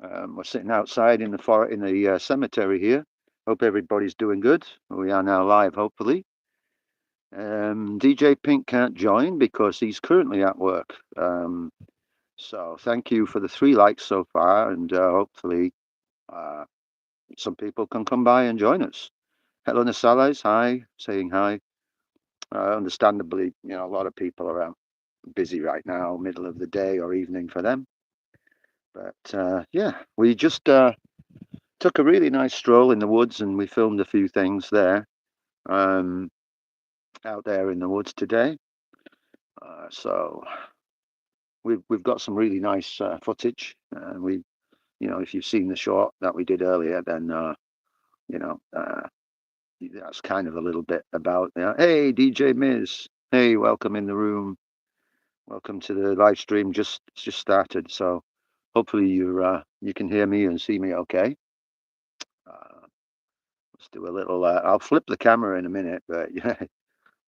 We're sitting outside in the cemetery here. Hope everybody's doing good. We are now live, hopefully. DJ Pink can't join because he's currently at work. So thank you for the 3 likes so far, and hopefully uh, some people can come by and join us. Helena Salas, hi, saying hi. Understandably, a lot of people are busy right now, middle of the day or evening for them. But yeah, we just took a really nice stroll in the woods and we filmed a few things there, um, out there in the woods today. So we've got some really nice footage. If you've seen the short that we did earlier, then you know that's kind of a little bit about. Hey, DJ Miz. Hey, welcome in the room. Welcome to the live stream. Just started, so hopefully you can hear me and see me okay. Uh, let's do a little. I'll flip the camera in a minute, but yeah,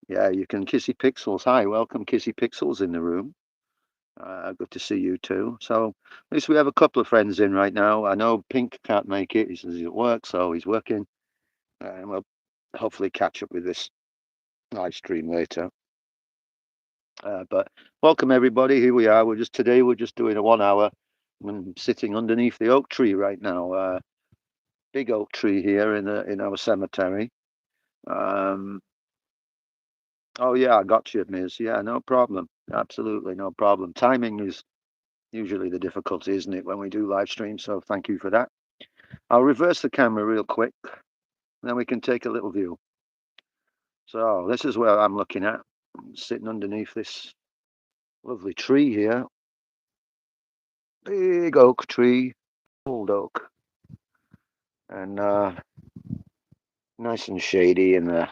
yeah, you can. Kissy Pixels. Hi, welcome, Kissy Pixels in the room. Good to see you too. So at least we have a couple of friends in right now. I know Pink can't make it. He says he's at work, so he's working. And we'll hopefully catch up with this live stream later. But welcome everybody. Here we are. We're just doing a 1 hour. I'm sitting underneath the oak tree right now. Big oak tree here in our cemetery. Um, oh yeah, I got you, Miz. Yeah, no problem. Absolutely no problem. Timing is usually the difficulty, isn't it, when we do live streams? So thank you for that. I'll reverse the camera real quick, then we can take a little view. So this is where I'm looking at. I'm sitting underneath this lovely tree here. Big oak tree, old oak. And nice and shady in the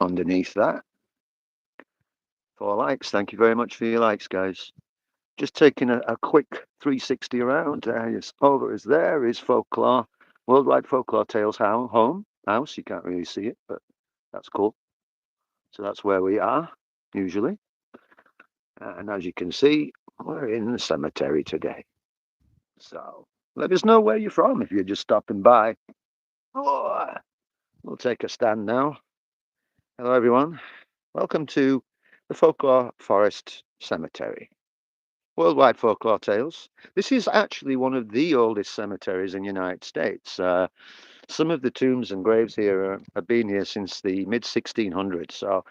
underneath that. 4 likes. Thank you very much for your likes, guys. Just taking a quick 360 around. Over is there is Folklore, Worldwide Folklore Tales house. You can't really see it, but that's cool. So that's where we are usually. And as you can see, we're in the cemetery today. So let us know where you're from if you're just stopping by. Oh, we'll take a stand now. Hello, everyone. Welcome to the Folklore Forest Cemetery. Worldwide Folklore Tales. This is actually one of the oldest cemeteries in the United States. Some of the tombs and graves here have been here since the mid 1600s. So,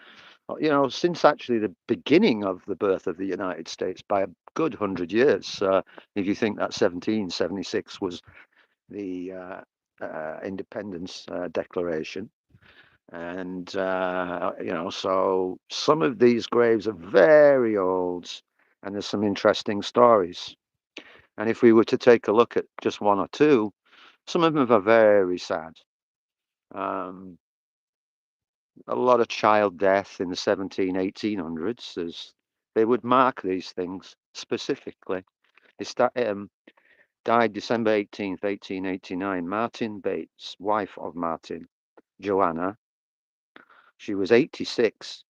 since actually the beginning of the birth of the United States by a good 100 years. If you think that 1776 was the Independence Declaration. And, so some of these graves are very old and there's some interesting stories. And if we were to take a look at just one or two, some of them are very sad. Um, a lot of child death in the 1800s, as they would mark these things specifically. Died December 18th, 1889. Martin Bates, wife of Martin, Joanna. She was 86.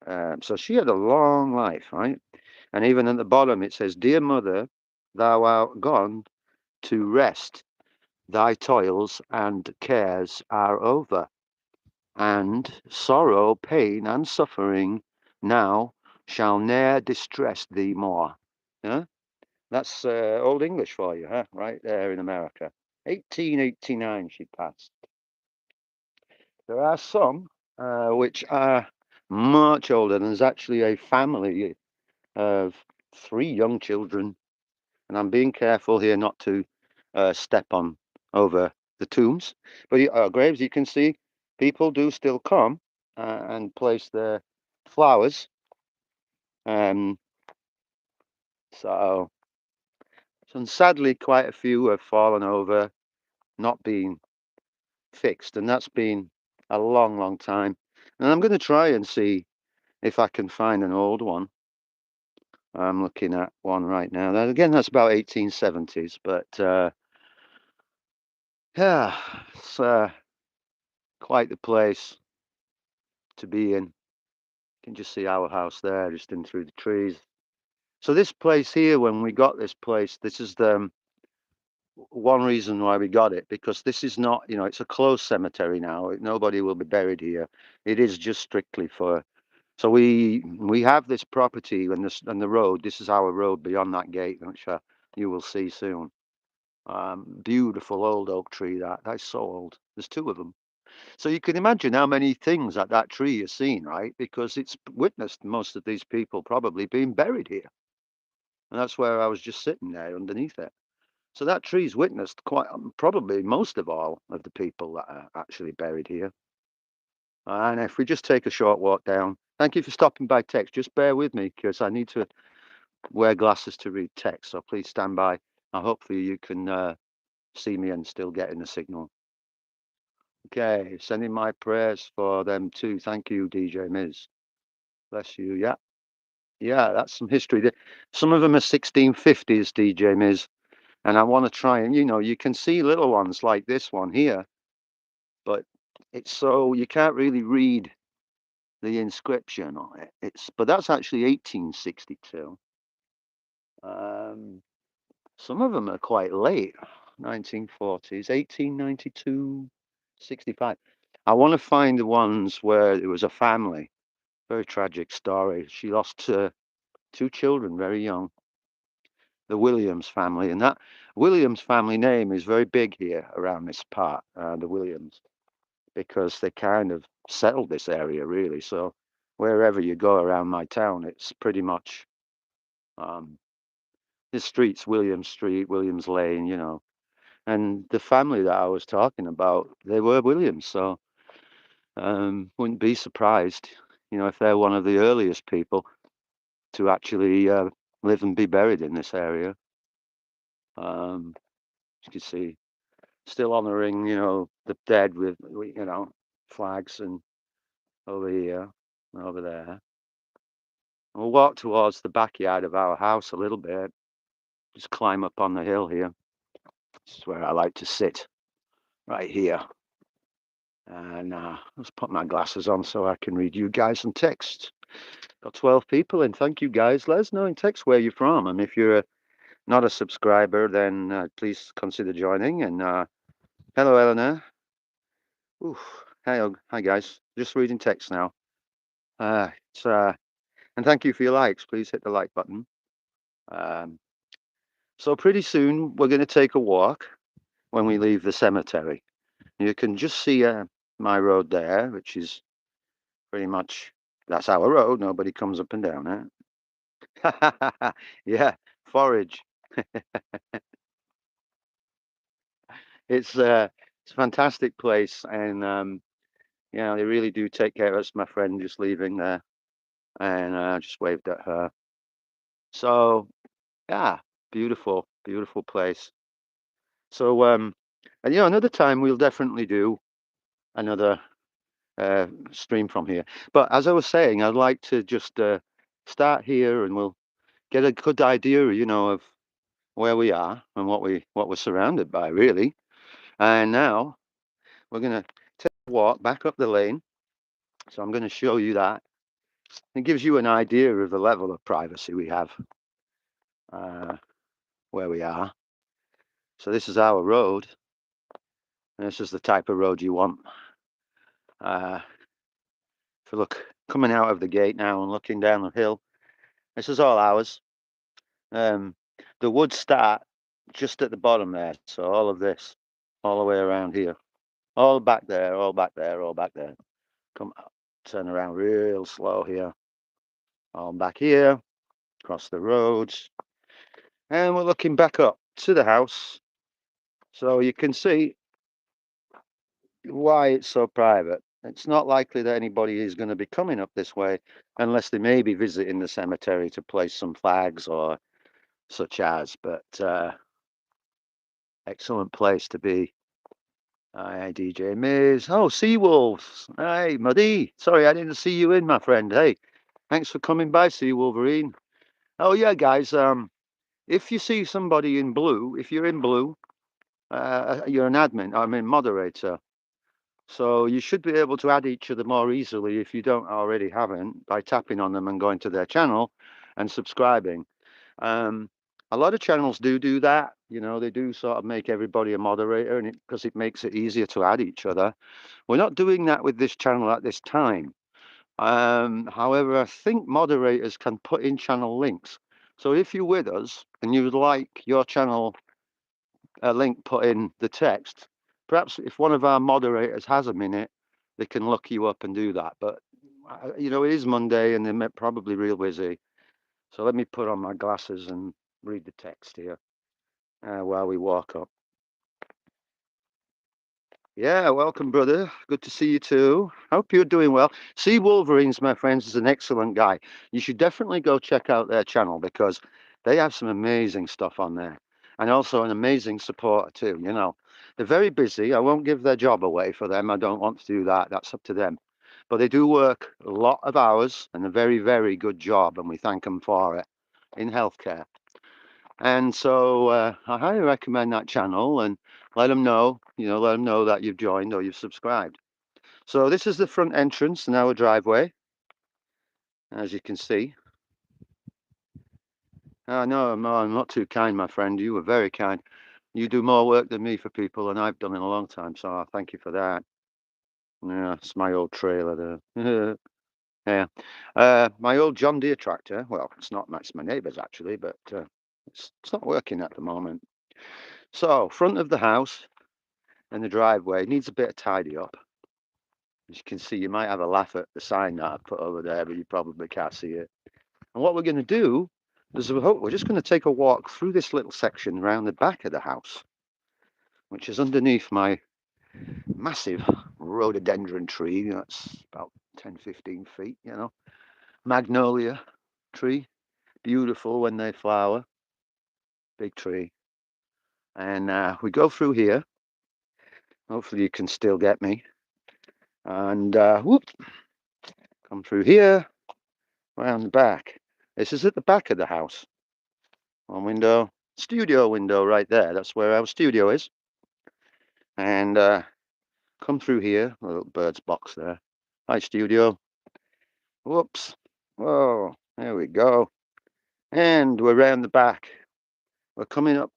So she had a long life, right? And even at the bottom it says, "Dear mother, thou art gone to rest. Thy toils and cares are over, and sorrow, pain, and suffering now shall ne'er distress thee more." Yeah? That's Old English for you, huh? Right there in America. 1889 she passed. There are some which are much older. There's actually a family of 3 young children, and I'm being careful here not to step on over the tombs. But graves, you can see people do still come and place their flowers. Um, so, so sadly, quite a few have fallen over, not being fixed, and that's been a long, long time. And I'm going to try and see if I can find an old one. I'm looking at one right now. Again, that's about 1870s, but yeah, it's quite the place to be in. You can just see our house there, just in through the trees. So this place here, when we got this place, this is the one reason why we got it, because this is not, it's a closed cemetery now. Nobody will be buried here. It is just strictly for. So we have this property and the road. This is our road beyond that gate, which you will see soon. Beautiful old oak tree. That's so old. There's two of them. So you can imagine how many things that tree has seen, right? Because it's witnessed most of these people probably being buried here, and that's where I was just sitting there underneath it. So that tree's witnessed quite probably most of all of the people that are actually buried here. And if we just take a short walk down, thank you for stopping by text. Just bear with me because I need to wear glasses to read text. So please stand by. And hopefully you can see me and still getting the signal. Okay, sending my prayers for them too. Thank you, DJ Miz. Bless you. Yeah, yeah, that's some history. Some of them are 1650s, DJ Miz. And I want to try and, you can see little ones like this one here, but it's so you can't really read the inscription on it. But that's actually 1862. Um, some of them are quite late, 1940s, 1892, 65. I want to find the ones where it was a family. Very tragic story. She lost two children very young. The Williams family, and that Williams family name is very big here around this part, the Williams, because they kind of settled this area really. So wherever you go around my town, it's pretty much um, the streets, Williams Street, Williams Lane, and the family that I was talking about, they were Williams. So wouldn't be surprised, if they're one of the earliest people to actually live and be buried in this area. Um, you can see still honouring, the dead with, flags and over here, over there. We'll walk towards the backyard of our house a little bit. Just climb up on the hill here. This is where I like to sit, right here. And let's put my glasses on so I can read you guys in text. Got 12 people in. Thank you guys. Let us know in text where you're from. And if you're not a subscriber, then please consider joining. And hello, Eleanor. Ooh, hi guys. Just reading text now. It's and thank you for your likes. Please hit the like button. Um, so pretty soon we're going to take a walk when we leave the cemetery. You can just see my road there, which is pretty much that's our road. Nobody comes up and down it. Yeah, forage. It's a fantastic place, and they really do take care of us. My friend just leaving there, and I just waved at her. So yeah, beautiful, beautiful place. So and another time we'll definitely do another stream from here. But as I was saying, I'd like to just start here, and we'll get a good idea, of where we are and what we're surrounded by, really. And now we're gonna take a walk back up the lane. So I'm going to show you that. It gives you an idea of the level of privacy we have where we are. So this is our road. And this is the type of road you want. If you look coming out of the gate now and looking down the hill, this is all ours. The woods start just at the bottom there. So all of this, all the way around here, all back there, all back there, all back there. Come up, turn around real slow here. All back here, across the roads. And we're looking back up to the house. So you can see why it's so private. It's not likely that anybody is going to be coming up this way unless they may be visiting the cemetery to place some flags or such as. But excellent place to be. Hi, DJ Miz. Oh, Seawolves. Hey, Muddy. Sorry, I didn't see you in, my friend. Hey, thanks for coming by, Sea Wolverine. Oh, yeah, guys. If you see somebody in blue, if you're in blue, you're an admin, moderator. So you should be able to add each other more easily if you don't already haven't by tapping on them and going to their channel and subscribing. Um, a lot of channels do that. They do sort of make everybody a moderator, and because it makes it easier to add each other. We're not doing that with this channel at this time. However, I think moderators can put in channel links. So if you're with us and you would like your channel link put in the text, perhaps if one of our moderators has a minute, they can look you up and do that. But it is Monday and they're probably real busy. So let me put on my glasses and read the text here while we walk up. Yeah, welcome, brother. Good to see you too. Hope you're doing well. Sea Wolverines, my friends, is an excellent guy. You should definitely go check out their channel because they have some amazing stuff on there and also an amazing supporter too. They're very busy. I won't give their job away for them. I don't want to do that. That's up to them. But they do work a lot of hours and a very, very good job, and we thank them for it in healthcare. And so I highly recommend that channel and let them know that you've joined or you've subscribed. So this is the front entrance in our driveway, as you can see. No, I'm not too kind, my friend. You were very kind. You do more work than me for people than I've done in a long time, so I thank you for that. Yeah, it's my old trailer there. Yeah. My old John Deere tractor, well, it's my neighbour's actually, but it's not working at the moment. So, front of the house, and the driveway needs a bit of tidy up. As you can see, you might have a laugh at the sign that I've put over there, but you probably can't see it. And what we're going to do is we're just going to take a walk through this little section around the back of the house, which is underneath my massive rhododendron tree. That's about 10, 15 feet, magnolia tree. Beautiful when they flower. Big tree. And we go through here. Hopefully you can still get me. And whoop, come through here. Round the back. This is at the back of the house. One window, studio window right there. That's where our studio is. And come through here, a little bird's box there. Hi, studio. Whoops. Whoa, there we go. And we're round the back. We're coming up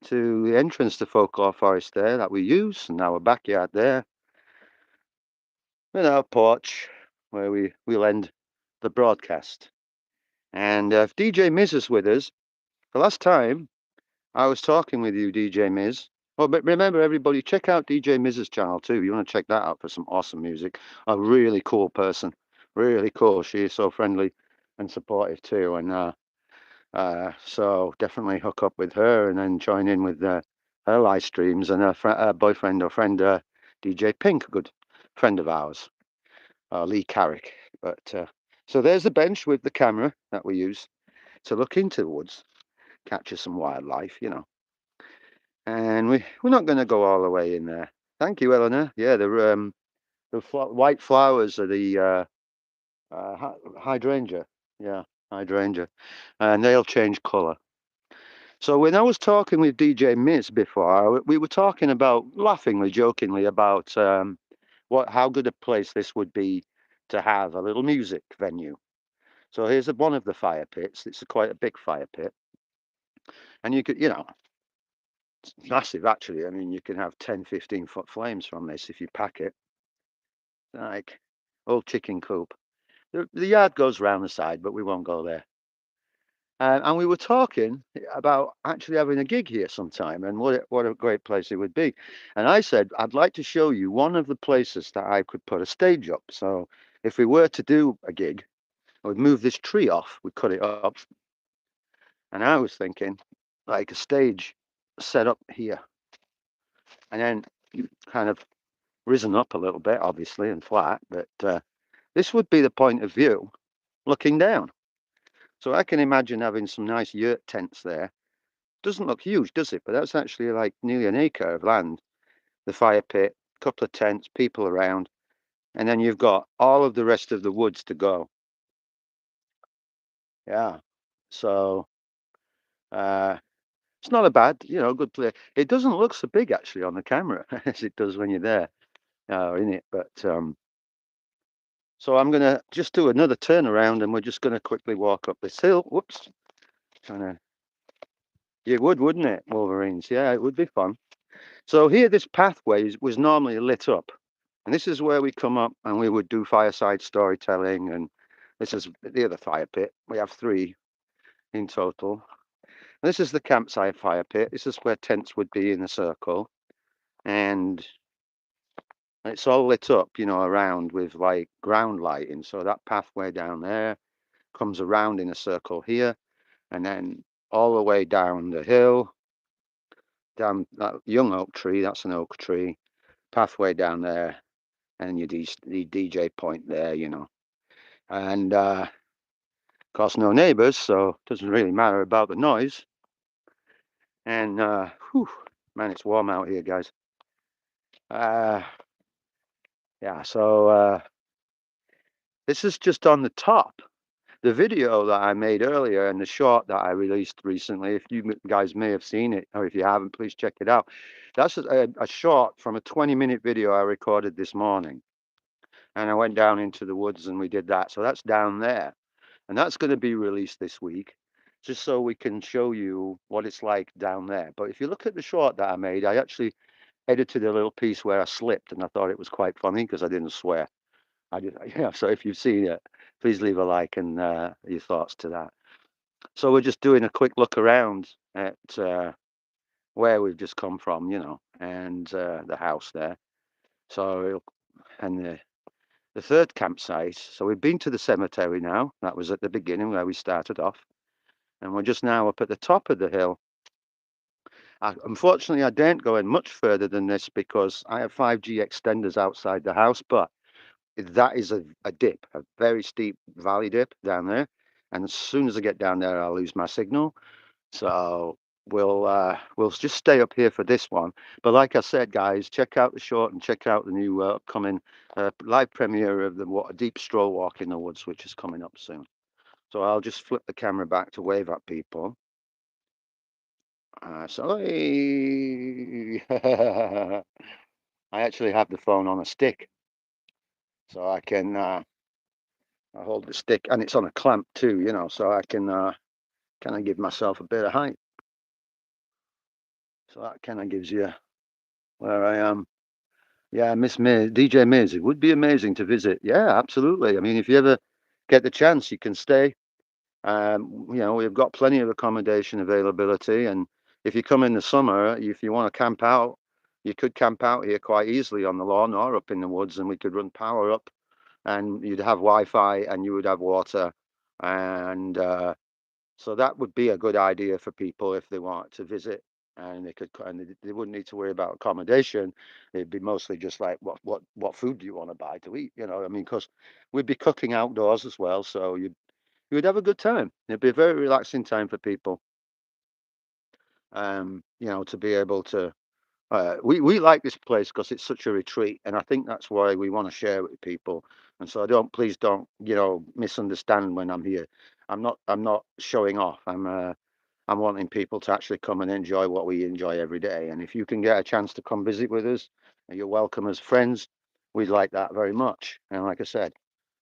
to the entrance to Folklore Forest there that we use, and our backyard there. And our porch where we'll end the broadcast. And if DJ Miz is with us, the last time I was talking with you, DJ Miz. Oh, but remember, everybody, check out DJ Miz's channel too. You want to check that out for some awesome music. A really cool person, really cool. She is so friendly and supportive too. And so definitely hook up with her and then join in with her live streams and her boyfriend or friend, DJ Pink, a good friend of ours, Lee Carrick. But so there's the bench with the camera that we use to look into the woods, capture some wildlife. And we're not going to go all the way in there. Thank you, Eleanor. Yeah, the white flowers are the hydrangea. Yeah, hydrangea, and they'll change colour. So when I was talking with DJ Miz before, we were talking about laughingly, jokingly about how good a place this would be to have a little music venue. So here's one of the fire pits. It's quite a big fire pit, and you could, it's massive actually. I mean, you can have 10, 15-foot flames from this if you pack it. Like old chicken coop. The yard goes round the side, but we won't go there. And we were talking about actually having a gig here sometime and what a great place it would be. And I said, I'd like to show you one of the places that I could put a stage up. So if we were to do a gig, I would move this tree off, we'd cut it up. And I was thinking like a stage set up here. And then kind of risen up a little bit, obviously, and flat, but this would be the point of view looking down. So I can imagine having some nice yurt tents there. Doesn't look huge, does it? But that's actually like nearly an acre of land. The fire pit, a couple of tents, people around, and then you've got all of the rest of the woods to go. Yeah. So it's not a bad, good place. It doesn't look so big actually on the camera as it does when you're there in it. But so I'm going to just do another turn around and we're just going to quickly walk up this hill. Whoops. Trying to, you would, wouldn't it, Wolverines? Yeah, it would be fun. So here, this pathway was normally lit up, and this is where we come up and we would do fireside storytelling. And this is the other fire pit. We have three in total. And this is the campsite fire pit. This is where tents would be in a circle, and it's all lit up, around with like ground lighting. So that pathway down there comes around in a circle here, and then all the way down the hill, down that young oak tree. That's an oak tree. Pathway down there, and your DJ point there, And of course, no neighbours, so it doesn't really matter about the noise. And whew, man, it's warm out here, guys. Uh, yeah, so this is just on the top. The video that I made earlier and the short that I released recently, if you guys may have seen it, or if you haven't, please check it out. That's a short from a 20-minute video I recorded this morning. And I went down into the woods and we did that. So that's down there. And that's going to be released this week, just so we can show you what it's like down there. But if you look at the short that I made, I actually edited a little piece where I slipped, and I thought it was quite funny because I didn't swear. I did, yeah. So if you've seen it, please leave a like and your thoughts to that. So we're just doing a quick look around at where we've just come from, and the house there. So and the third campsite. So we've been to the cemetery now. That was at the beginning where we started off. And we're just now up at the top of the hill. Unfortunately, I daren't go in much further than this because I have 5G extenders outside the house, but that is a dip, a very steep valley dip down there. And as soon as I get down there, I'll lose my signal. So we'll just stay up here for this one. But like I said, guys, check out the short and check out the new upcoming live premiere of the Deep Stroll Walk in the Woods, which is coming up soon. So I'll just flip the camera back to wave at people. Sorry. I actually have the phone on a stick, so I can I hold the stick, and it's on a clamp too, so I can kind of give myself a bit of height. So that kind of gives you where I am. Yeah, Miss Miz, DJ Miz, it would be amazing to visit. Yeah, absolutely. I mean, if you ever get the chance, you can stay. We've got plenty of accommodation availability, and if you come in the summer, if you want to camp out, you could camp out here quite easily on the lawn or up in the woods, and we could run power up, and you'd have Wi-Fi and you would have water, and so that would be a good idea for people if they want to visit, and they wouldn't need to worry about accommodation. It'd be mostly just like what food do you want to buy to eat, I mean, because we'd be cooking outdoors as well, so you would have a good time. It'd be a very relaxing time for people, to be able to. We like this place because it's such a retreat, and I think that's why we want to share it with people. And so please don't, misunderstand when I'm here. I'm not showing off. I'm wanting people to actually come and enjoy what we enjoy every day. And if you can get a chance to come visit with us, and you're welcome as friends, we'd like that very much. And like I said,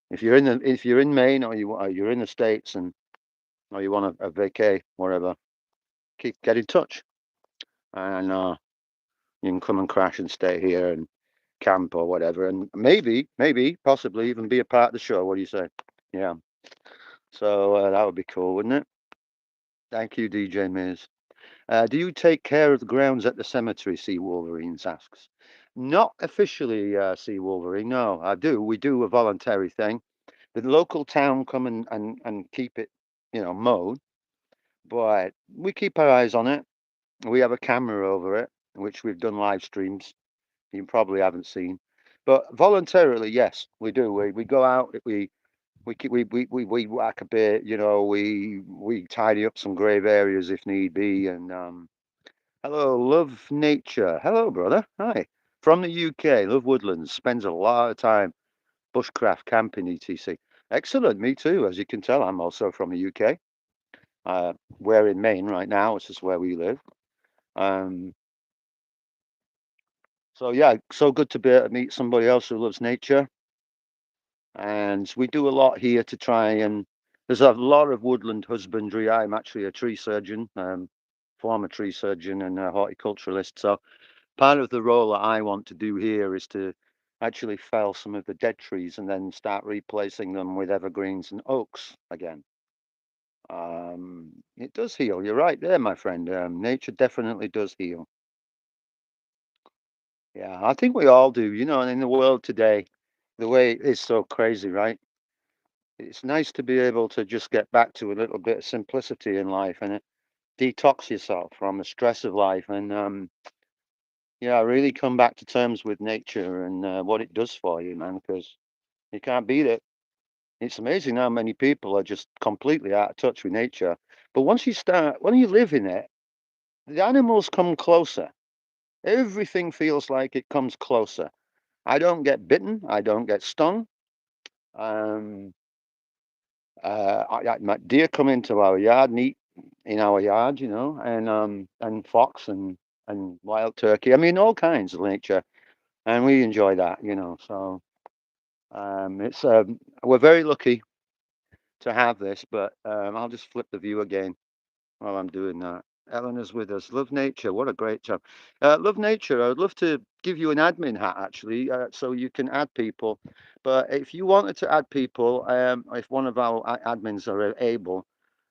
if you're in Maine or you're in the States or you want a vacay, whatever, get in touch, and you can come and crash and stay here and camp or whatever, and maybe, possibly even be a part of the show. What do you say? Yeah. So that would be cool, wouldn't it? Thank you, DJ Miz. Do you take care of the grounds at the cemetery? Sea Wolverines asks. Not officially, Sea Wolverine. No, I do. We do a voluntary thing. The local town come and keep it, mowed, but we keep our eyes on it. We have a camera over it, which we've done live streams. You probably haven't seen, but voluntarily, yes, we do. We go out. We whack a bit. We tidy up some grave areas if need be. And hello, love nature. Hello, brother. Hi, from the UK. Love Woodlands. Spends a lot of time bushcraft camping, etc. Excellent. Me too. As you can tell, I'm also from the UK. We're in Maine right now. This is where we live. Um, so yeah, so good to be able to meet somebody else who loves nature. And we do a lot here to try and There's a lot of woodland husbandry. I'm actually a tree surgeon, former tree surgeon and a horticulturalist. So part of the role that I want to do here is to actually fell some of the dead trees and then start replacing them with evergreens and oaks again. It does heal. You're right there, my friend. Nature definitely does heal. Yeah, I think we all do. And in the world today, the way it is so crazy, right? It's nice to be able to just get back to a little bit of simplicity in life and detox yourself from the stress of life and yeah, really come back to terms with nature and what it does for you, man, because you can't beat it. It's amazing how many people are just completely out of touch with nature. But when you live in it, the animals come closer. Everything feels like it comes closer. I don't get bitten. I don't get stung. Um, my deer come into our yard and eat in our yard, and fox and wild turkey. I mean, all kinds of nature, and we enjoy that. So it's we're very lucky to have this, but I'll just flip the view again while I'm doing that. Eleanor's with us. Love Nature. What a great job. Love Nature. I would love to give you an admin hat actually, so you can add people. But if you wanted to add people, if one of our admins are able,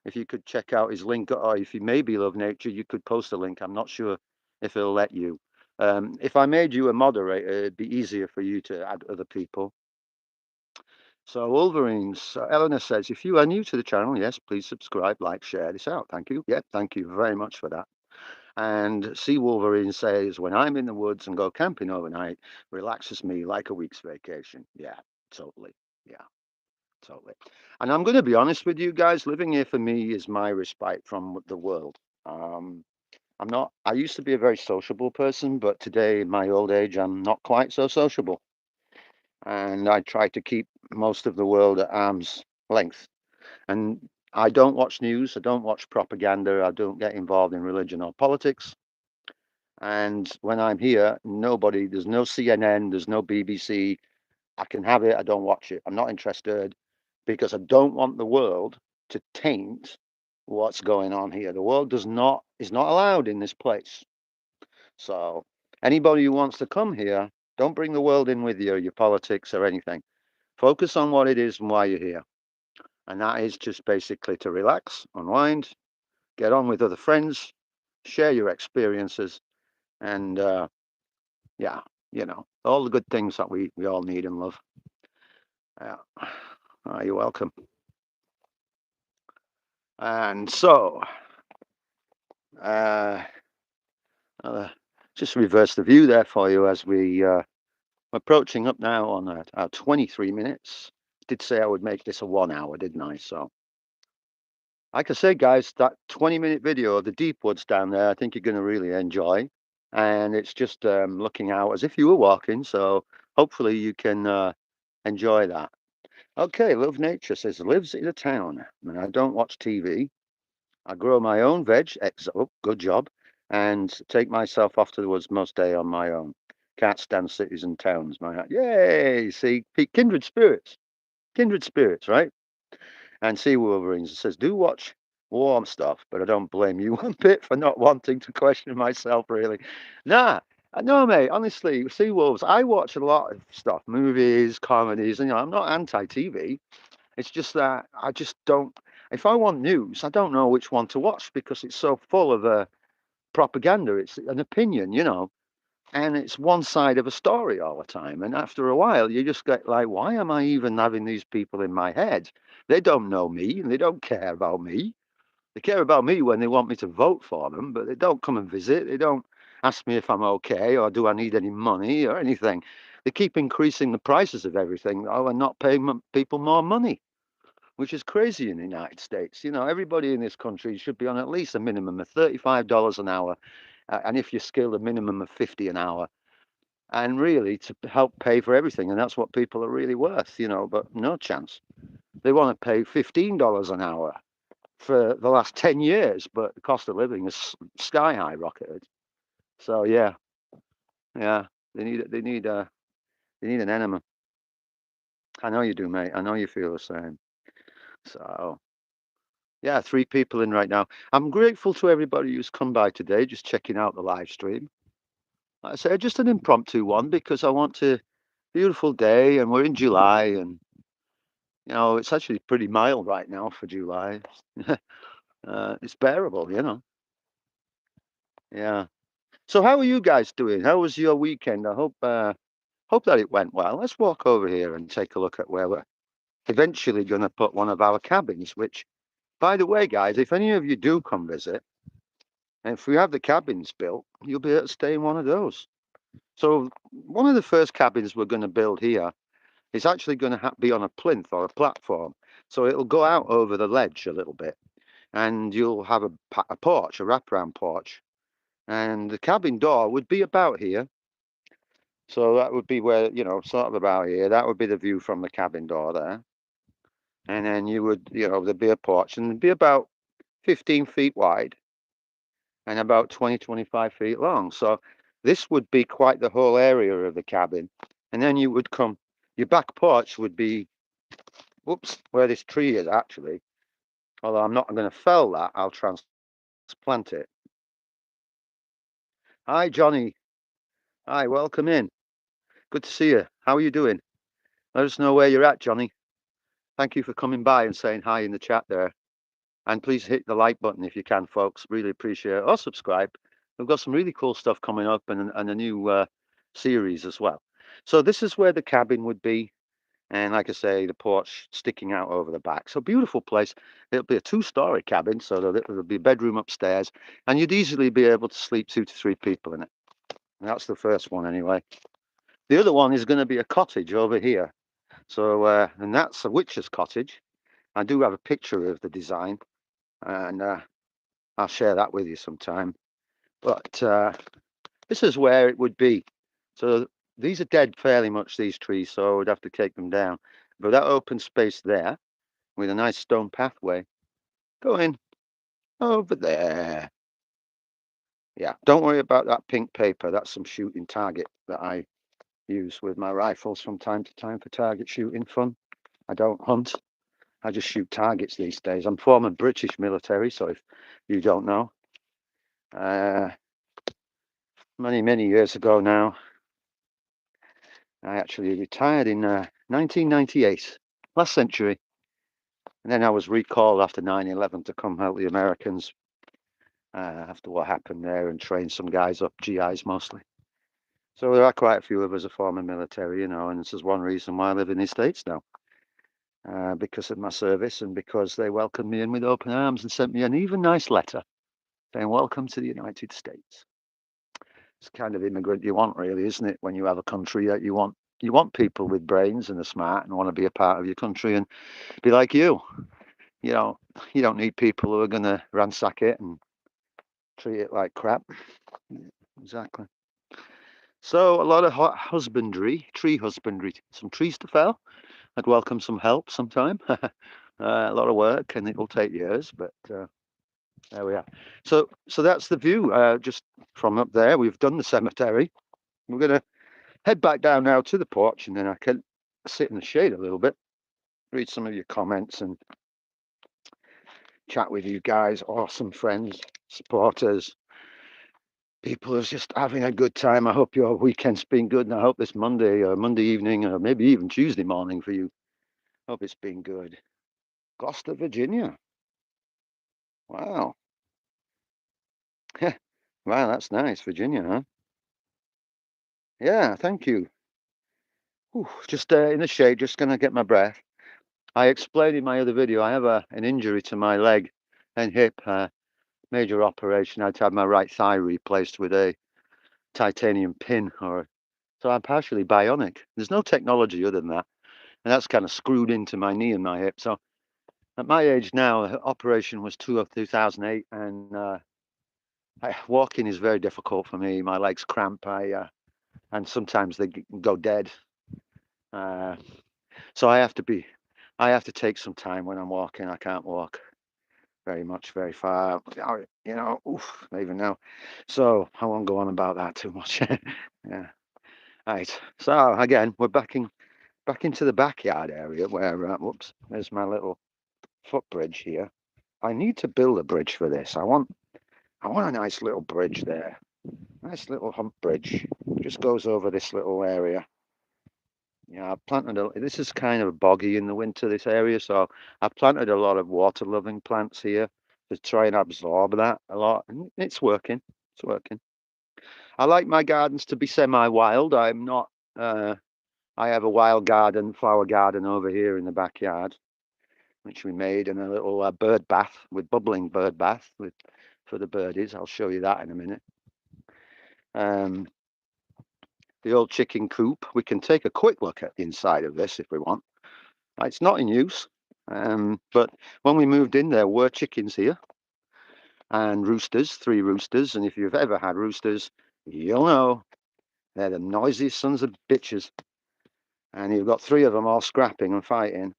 if you could check out his link, or if you maybe love nature, you could post a link. I'm not sure if it'll let you. If I made you a moderator, it'd be easier for you to add other people. So Wolverines, Eleanor says, if you are new to the channel, yes, please subscribe, like, share this out. Thank you. Yep, thank you very much for that. And Sea Wolverine says, when I'm in the woods and go camping overnight, relaxes me like a week's vacation. Yeah, totally. Yeah, totally. And I'm going to be honest with you guys, living here for me is my respite from the world. Um, I used to be a very sociable person, but today, in my old age, I'm not quite so sociable. And I try to keep most of the world at arm's length. And I don't watch news, I don't watch propaganda, I don't get involved in religion or politics. And when I'm here, there's no CNN, there's no BBC. I can have it, I don't watch it. I'm not interested because I don't want the world to taint what's going on here. The world is not allowed in this place. So anybody who wants to come here, don't bring the world in with you, your politics or anything. Focus on what it is and why you're here. And that is just basically to relax, unwind, get on with other friends, share your experiences, and yeah, all the good things that we all need and love. Yeah. You're welcome. And so, uh, I'll just reverse the view there for you as we're approaching up now on our 23 minutes. Did say I would make this a 1 hour, didn't I? So, like I said, guys, that 20-minute video of the deep woods down there, I think you're going to really enjoy. And it's just looking out as if you were walking. So hopefully you can enjoy that. Okay, Love Nature says, lives in a town and I don't watch TV. I grow my own veg, oh, good job, and take myself off to the woods most day on my own. Can't stand cities and towns. Yay! See, kindred spirits, right? And Sea Wolverines says, do watch warm stuff, but I don't blame you one bit for not wanting to question myself, really. Nah, no, mate, honestly, Sea Wolves, I watch a lot of stuff, movies, comedies, and I'm not anti TV. It's just that I just don't, if I want news, I don't know which one to watch because it's so full of propaganda. It's an opinion, and it's one side of a story all the time. And after a while, you just get like, why am I even having these people in my head? They don't know me and they don't care about me. They care about me when they want me to vote for them, but they don't come and visit. They don't ask me if I'm okay or do I need any money or anything. They keep increasing the prices of everything, and not paying people more money, which is crazy in the United States. Everybody in this country should be on at least a minimum of $35 an hour. And if you're skilled, a minimum of 50 an hour and really to help pay for everything. And that's what people are really worth, but no chance. They want to pay $15 an hour for the last 10 years, but the cost of living is sky high rocketed. So yeah, they need an enema. I know you do, mate. I know you feel the same. So Yeah, three people in right now. I'm grateful to everybody who's come by today, just checking out the live stream. Like I say, just an impromptu one because I want to. Beautiful day, and we're in July, and it's actually pretty mild right now for July. It's bearable, you know. Yeah. So, how are you guys doing? How was your weekend? I hope that it went well. Let's walk over here and take a look at where we're eventually going to put one of our cabins. Which, by the way, guys, if any of you do come visit, and if we have the cabins built, you'll be able to stay in one of those. So, one of the first cabins we're going to build here is actually going to be on a plinth or a platform. So it'll go out over the ledge a little bit, and you'll have a porch, a wraparound porch, and the cabin door would be about here. So that would be where, sort of about here. That would be the view from the cabin door there. And then you would, there'd be a porch, and it'd be about 15 feet wide and about 20, 25 feet long. So this would be quite the whole area of the cabin. And then you would come, your back porch would be, whoops, where this tree is actually. Although I'm not going to fell that, I'll transplant it. Hi, Johnny. Hi, welcome in. Good to see you. How are you doing? Let us know where you're at, Johnny. Thank you for coming by and saying hi in the chat there. And please hit the like button if you can, folks. Really appreciate it. Or subscribe. We've got some really cool stuff coming up and a new series as well. So this is where the cabin would be. And like I say, the porch sticking out over the back. So beautiful place. It'll be a two-story cabin, so there'll be a bedroom upstairs, and you'd easily be able to sleep 2 to 3 people in it. And that's the first one anyway. The other one is going to be a cottage over here. So, and that's a witch's cottage. I do have a picture of the design, and I'll share that with you sometime. But this is where it would be. So these are dead fairly much, these trees, so I would have to take them down. But that open space there with a nice stone pathway going over there. Yeah, don't worry about that pink paper. That's some shooting target that I use with my rifles from time to time for target shooting fun. I don't hunt. I just shoot targets these days. I'm former British military, so if you don't know, uh, many, many years ago now, I actually retired in 1998, last century. And then I was recalled after 9/11 to come help the Americans after what happened there and train some guys up, GIs mostly. So there are quite a few of us are former military, and this is one reason why I live in the States now, because of my service and because they welcomed me in with open arms and sent me an even nice letter saying, "Welcome to the United States." It's the kind of immigrant you want, really, isn't it? When you have a country that you want people with brains and are smart and want to be a part of your country and be like you. You know, you don't need people who are going to ransack it and treat it like crap. Exactly. So a lot of husbandry, tree husbandry, some trees to fell. I'd welcome some help sometime. A lot of work, and it'll take years, but there we are. So that's the view. Just from up there, we've done the cemetery. We're gonna head back down now to the porch, and then I can sit in the shade a little bit, read some of your comments, and chat with you guys, awesome friends, supporters, people who's just having a good time. I hope your weekend's been good, and I hope this Monday or Monday evening, or maybe even Tuesday morning for you. Hope it's been good. Gloucester, Virginia. Wow. Wow, that's nice, Virginia, huh? Yeah, thank you. Whew, just in the shade, just gonna get my breath. I explained in my other video, I have an injury to my leg and hip, major operation. I had to have my right thigh replaced with a titanium pin, so I'm partially bionic. There's no technology other than that, and that's kind of screwed into my knee and my hip. So at my age now, the operation was 2008, and walking is very difficult for me. My legs cramp, and sometimes they go dead. Uh, so I have to take some time when I'm walking. I can't walk very much, very far, oof, even now. So I won't go on about that too much. Yeah. Right. So again, we're back into the backyard area where, whoops, there's my little footbridge here. I need to build a bridge for this. I want a nice little bridge there. Nice little hump bridge. Just goes over this little area. Yeah, I've planted this is kind of boggy in the winter, this area, so I've planted a lot of water-loving plants here to try and absorb that a lot. And it's working. It's working. I like my gardens to be semi-wild. I'm not I have a wild garden, flower garden over here in the backyard, which we made, and a little bird bath with bubbling bird bath with for the birdies. I'll show you that in a minute. Um, the old chicken coop. We can take a quick look at the inside of this if we want. It's not in use, but when we moved in, there were chickens here and roosters, 3 roosters. And if you've ever had roosters, you'll know they're the noisiest sons of bitches. And you've got 3 of them all scrapping and fighting.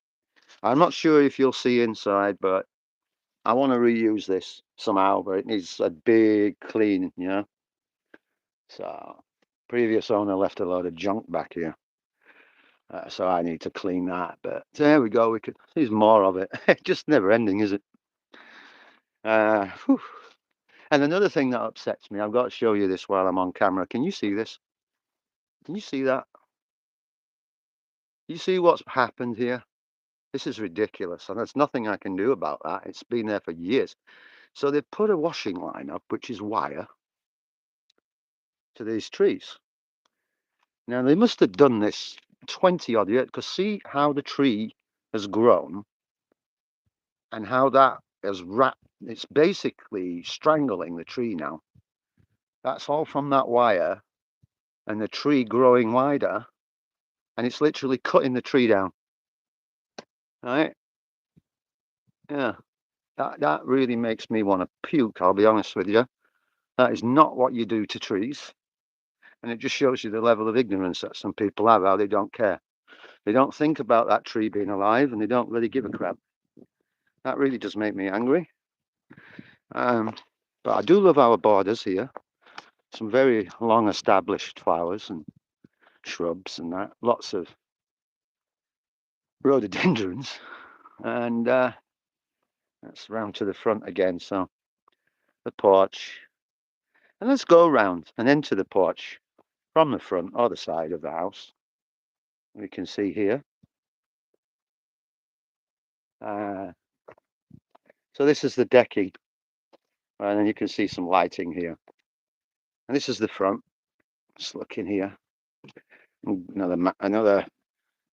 I'm not sure if you'll see inside, but I want to reuse this somehow, but it needs a big clean, you know. So, previous owner left a load of junk back here. So I need to clean that, but there we go. We could. There's more of it. It's just never ending, is it? Whew. And another thing that upsets me, I've got to show you this while I'm on camera. Can you see this? Can you see that? You see what's happened here? This is ridiculous, and there's nothing I can do about that. It's been there for years. So they've put a washing line up, which is wire, to these trees. Now they must have done this 20 odd years, because see how the tree has grown and how that has wrapped. It's basically strangling the tree now. That's all from that wire and the tree growing wider, and it's literally cutting the tree down. Right? Yeah. That really makes me want to puke, I'll be honest with you. That is not what you do to trees. And it just shows you the level of ignorance that some people have, how they don't care. They don't think about that tree being alive, and they don't really give a crap. That really does make me angry. But I do love our borders here. Some very long established flowers and shrubs and that. Lots of rhododendrons. And that's round to the front again. So the porch. And let's go around and enter the porch from the front or the side of the house. We can see here. So this is the decking. And then you can see some lighting here. And this is the front. Just look in here. Another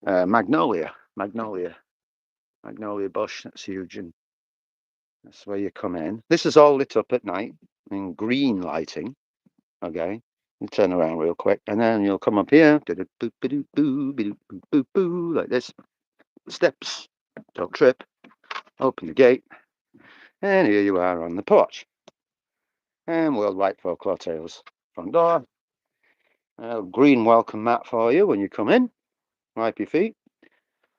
magnolia bush. That's huge, and that's where you come in. This is all lit up at night in green lighting. Okay, you turn around real quick, and then you'll come up here, like this. Steps, don't trip. Open the gate, and here you are on the porch. And Worldwide Folklore Tales front door. Green welcome mat for you when you come in. Wipe your feet.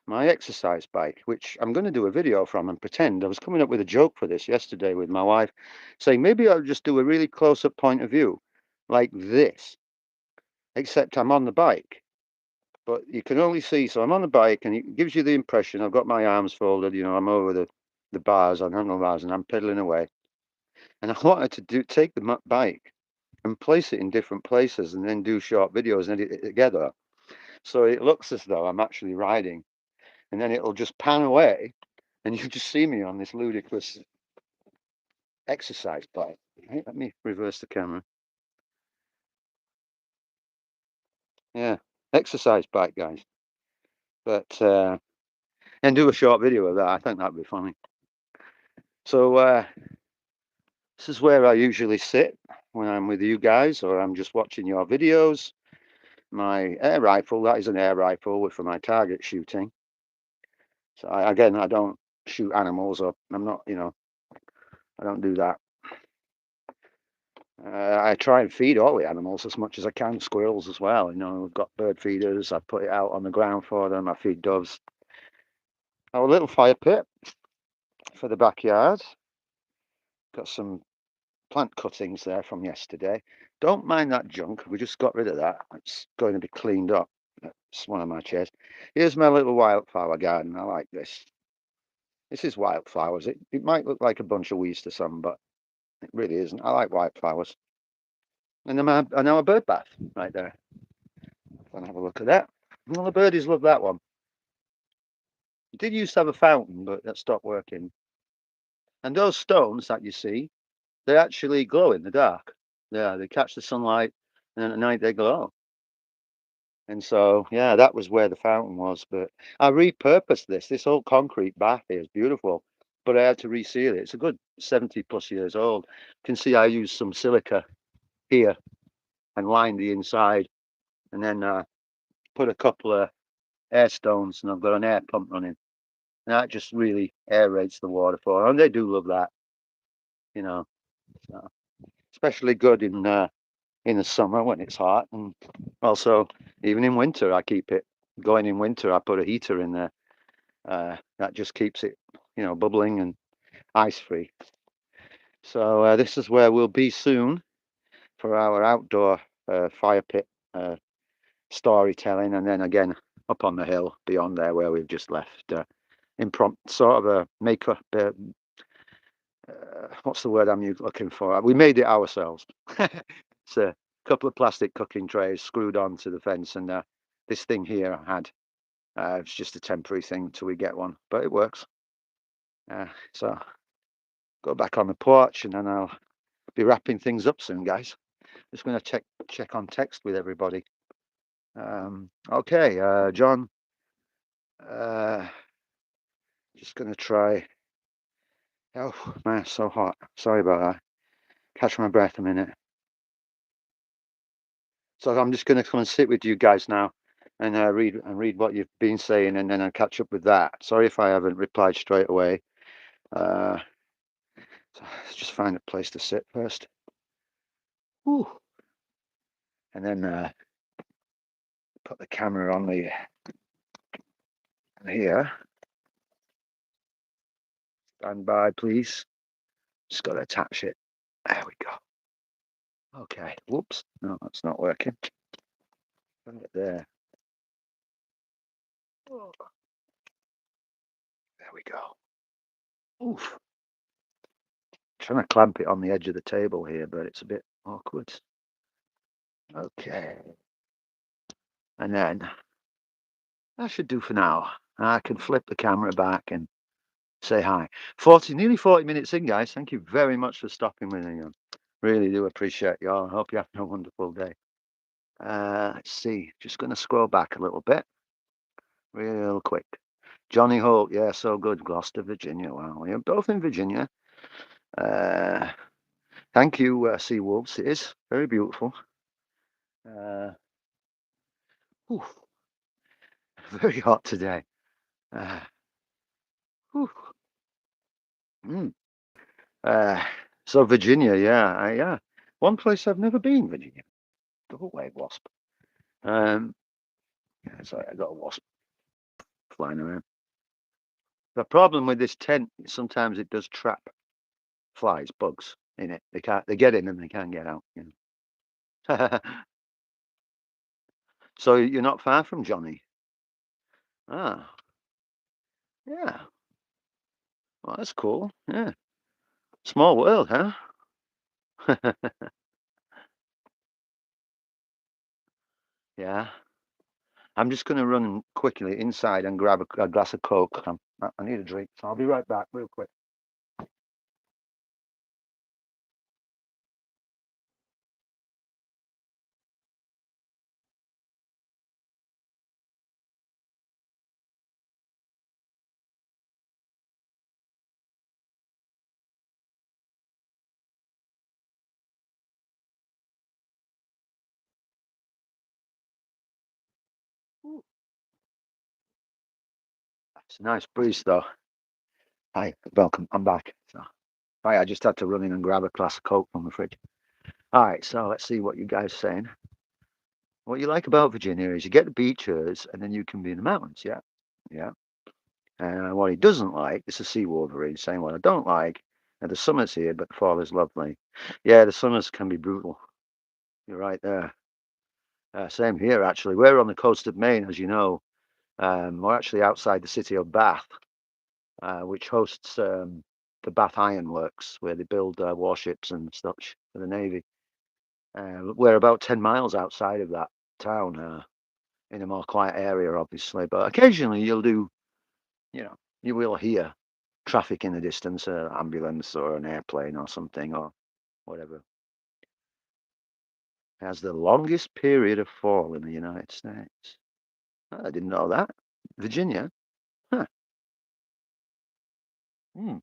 My exercise bike, which I'm going to do a video from and pretend. I was coming up with a joke for this yesterday with my wife, saying maybe I'll just do a really close-up point of view like this, except I'm on the bike. But you can only see, so I'm on the bike, and it gives you the impression I've got my arms folded, you know, I'm over the bars on handlebars, and I'm pedaling away. And I wanted to take the bike and place it in different places and then do short videos and edit it together. So it looks as though I'm actually riding. And then it'll just pan away, and you just see me on this ludicrous exercise bike. Right, let me reverse the camera. Yeah, exercise bike, guys. But and do a short video of that. I think that'd be funny. So this is where I usually sit when I'm with you guys, or I'm just watching your videos. My air rifle, that is an air rifle for my target shooting. So again, I don't shoot animals, or I'm not, you know, I don't do that. I try and feed all the animals as much as I can, squirrels as well. You know, we've got bird feeders. I put it out on the ground for them. I feed doves. Our little fire pit for the backyard. Got some plant cuttings there from yesterday. Don't mind that junk. We just got rid of that. It's going to be cleaned up. That's one of my chairs. Here's my little wildflower garden. I like this. This is wildflowers. It might look like a bunch of weeds to some, but it really isn't. I like wildflowers. And then our bird bath right there. Let's have a look at that. Well, the birdies love that one. It did used to have a fountain, but that stopped working. And those stones that you see, they actually glow in the dark. Yeah, they catch the sunlight, and then at night they glow. And so, yeah, that was where the fountain was. But I repurposed this. This old concrete bath here is beautiful, but I had to reseal it. It's a good 70 plus years old. You can see I used some silica here and lined the inside, and then put a couple of air stones, and I've got an air pump running. And that just really aerates the water for them. And they do love that, you know. So, especially good in the summer when it's hot, and also even in winter I keep it going. In winter I put a heater in there. That just keeps it, bubbling and ice free. So this is where we'll be soon for our outdoor fire pit storytelling, and then again up on the hill beyond there where we've just left. Impromptu sort of a makeup. What's the word I'm looking for? We made it ourselves. It's a couple of plastic cooking trays screwed onto the fence, and this thing here I had. It's just a temporary thing until we get one, but it works. So go back on the porch, and then I'll be wrapping things up soon, guys. Just going to check on text with everybody. Okay, John. Just going to try. Oh man, so hot. Sorry about that. Catch my breath a minute. So I'm just going to come and sit with you guys now and read what you've been saying, and then I'll catch up with that. Sorry if I haven't replied straight away. So let's just find a place to sit first. Whew. And then put the camera on the here. Stand by, please. Just got to attach it. There we go. Okay. Whoops. No, that's not working. Bring it there. Oh. There we go. Oof. Trying to clamp it on the edge of the table here, but it's a bit awkward. Okay. And then that should do for now. I can flip the camera back and say hi. Nearly 40 minutes in, guys. Thank you very much for stopping with me. Really do appreciate you all. I hope you have a wonderful day. Let's see. Just going to scroll back a little bit, real quick. Johnny Holt, yeah, so good. Gloucester, Virginia. Wow, you're both in Virginia. Thank you, Sea Wolves. It is very beautiful. Very hot today. Mm. So Virginia, yeah. One place I've never been, Virginia. Double wave wasp. Yeah, sorry, I got a wasp flying around. The problem with this tent is sometimes it does trap flies, bugs in it. They get in and they can't get out. So you're not far from Johnny. Ah, yeah. Well, that's cool. Yeah. Small world, huh? Yeah. I'm just going to run quickly inside and grab a glass of Coke. I need a drink, so I'll be right back real quick. It's a nice breeze, though. Hi, welcome. I'm back. So, right, I just had to run in and grab a glass of Coke from the fridge. All right, so let's see what you guys are saying. What you like about Virginia is you get the beaches and then you can be in the mountains. Yeah, yeah. And what he doesn't like is the sea Wolverine saying, "What I don't like, the summer's here, but the fall is lovely." Yeah, the summers can be brutal. You're right there. Same here, actually. We're on the coast of Maine, as you know. We're actually outside the city of Bath. which hosts the Bath Iron Works, where they build warships and such for the Navy. We're about 10 miles outside of that town, in a more quiet area, obviously. But occasionally you will hear traffic in the distance, an ambulance or an airplane or something or whatever. It has the longest period of fall in the United States. Oh, I didn't know that. Virginia? Huh. Hmm.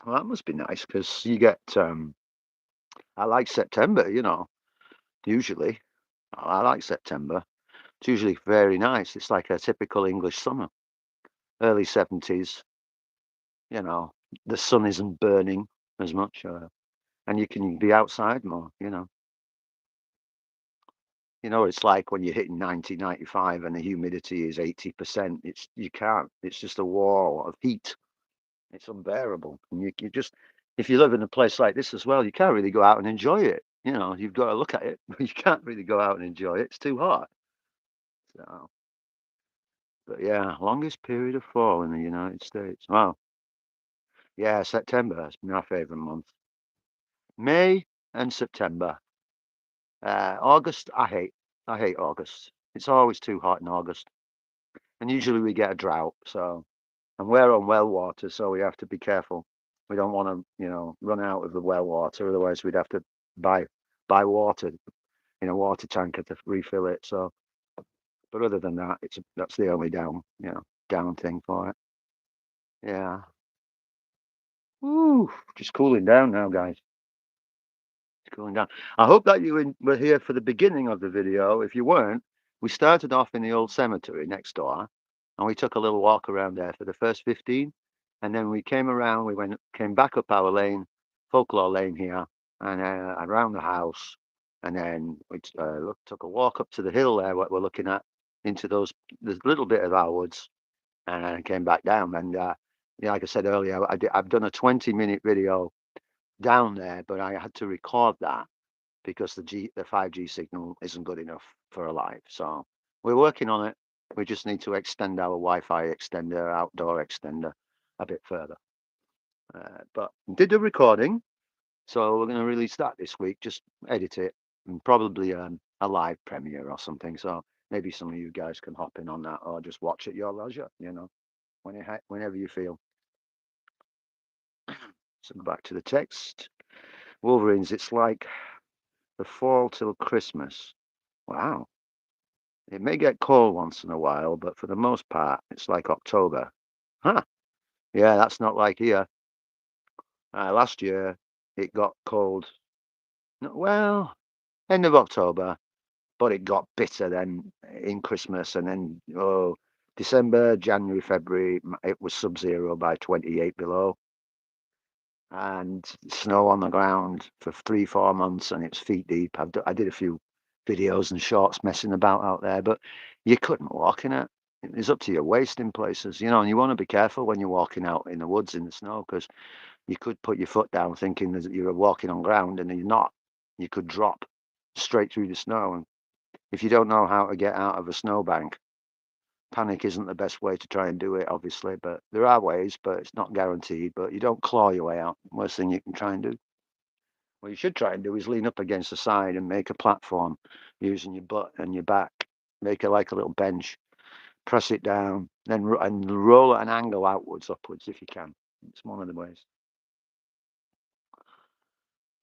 Well, that must be nice because you get, I like September, usually. I like September. It's usually very nice. It's like a typical English summer, early 70s, you know, the sun isn't burning as much, and you can be outside more, you know. It's like when you're hitting 90, 95 and the humidity is 80%. You can't, it's just a wall of heat. It's unbearable. And you just, if you live in a place like this as well, you can't really go out and enjoy it. You've got to look at it, but you can't really go out and enjoy it. It's too hot. So, but yeah, longest period of fall in the United States. Wow. Yeah, September is my favorite month. May and September. August, I hate. I hate August. It's always too hot in August, and usually we get a drought. And we're on well water, so we have to be careful. We don't want to, run out of the well water. Otherwise, we'd have to buy water in a water tanker to refill it. So, but other than that, that's the only down thing for it. Yeah. Woo, just cooling down now, guys. It's cooling down. I hope that were here for the beginning of the video. If you weren't, we started off in the old cemetery next door, and we took a little walk around there for the first 15, and then we came around. Came back up our lane, Folklore Lane here, and around the house, and then we took a walk up to the hill there. What we're looking at into there's a little bit of our woods, and then came back down. And yeah, like I said earlier, I've done a 20-minute video down there, but I had to record that because the 5G signal isn't good enough for a live. So we're working on it. We just need to extend our Wi-Fi extender, outdoor extender, a bit further. But did the recording, so we're going to release that this week. Just edit it and probably a live premiere or something. So maybe some of you guys can hop in on that or just watch at your leisure. Whenever you feel. So back to the text. Wolverines, it's like the fall till Christmas. Wow. It may get cold once in a while, but for the most part, it's like October. Huh. Yeah, that's not like here. Last year, it got cold. Well, end of October, but it got bitter then in Christmas. And then, December, January, February, it was sub-zero by 28 below. And snow on the ground for 3, 4 months, and it's feet deep. I did a few videos and shorts messing about out there, but you couldn't walk in it. It's up to your waist in places, and you want to be careful when you're walking out in the woods in the snow because you could put your foot down thinking that you're walking on ground and you're not. You could drop straight through the snow. And if you don't know how to get out of a snowbank, panic isn't the best way to try and do it, obviously, but there are ways, but it's not guaranteed. But you don't claw your way out. Worst thing you can try and do. What you should try and do is lean up against the side and make a platform using your butt and your back. Make it like a little bench. Press it down, then and roll at an angle outwards, upwards if you can. It's one of the ways.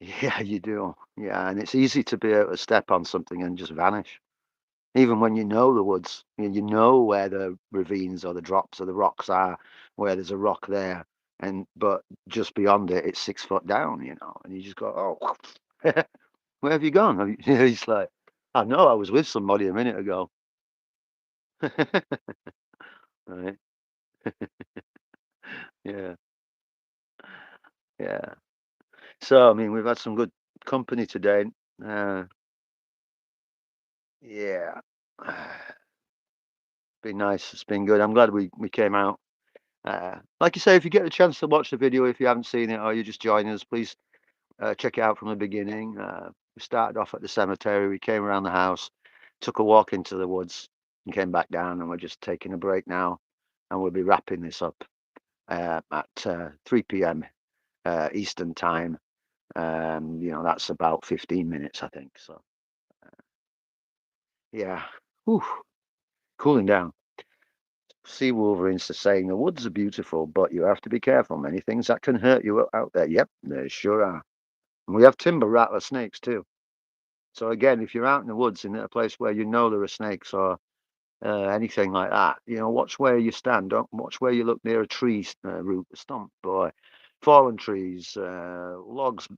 Yeah, you do. Yeah, and it's easy to be able to step on something and just vanish. Even when you know the woods, you know where the ravines or the drops or the rocks are, where there's a rock there, but just beyond it, it's 6 foot down, and you just go, oh, where have you gone? He's like, I know, I was with somebody a minute ago. Right? Yeah, yeah. So, I mean, we've had some good company today. Uh, yeah, been nice. It's been good. I'm glad we came out. Like you say, if you get a chance to watch the video, if you haven't seen it or you're just joining us, please check it out from the beginning. We started off at the cemetery. We came around the house, took a walk into the woods, and came back down. And we're just taking a break now, and we'll be wrapping this up. at 3 p.m. Eastern time. That's about 15 minutes, I think. So, yeah, whew, cooling down. Sea wolverines are saying the woods are beautiful, but you have to be careful. Many things that can hurt you out there. Yep, there sure are. And we have timber rattler snakes too. So again, if you're out in the woods in a place where you know there are snakes or anything like that, watch where you stand. Don't watch where you look near a tree root, a stump, or fallen trees, logs,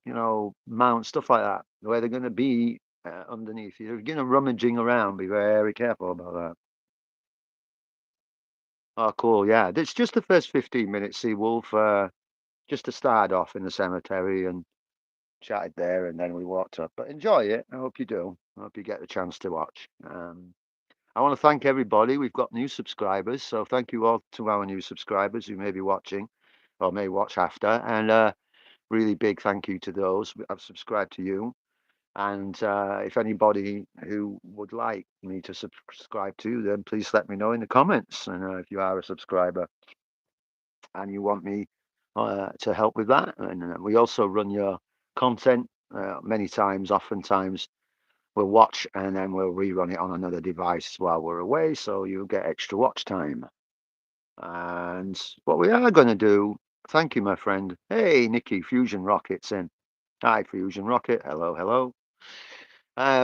mounds, stuff like that, where they're going to be underneath. You're going to rummaging around. Be very careful about that. Oh, cool. Yeah, it's just the first 15 minutes. See Wolf, just to start off in the cemetery and chatted there, and then we walked up. But enjoy it. I hope you do. I hope you get the chance to watch. I want to thank everybody. We've got new subscribers, so thank you all to our new subscribers who may be watching or may watch after. And really big thank you to those who have subscribed to you. And if anybody who would like me to subscribe to, then please let me know in the comments. And if you are a subscriber and you want me to help with that, and we also run your content many times, oftentimes we'll watch and then we'll rerun it on another device while we're away, so you'll get extra watch time. And what we are going to do, thank you, my friend. Hey, Nikki, Fusion Rocket's in. Hi, Fusion Rocket. Hello, hello.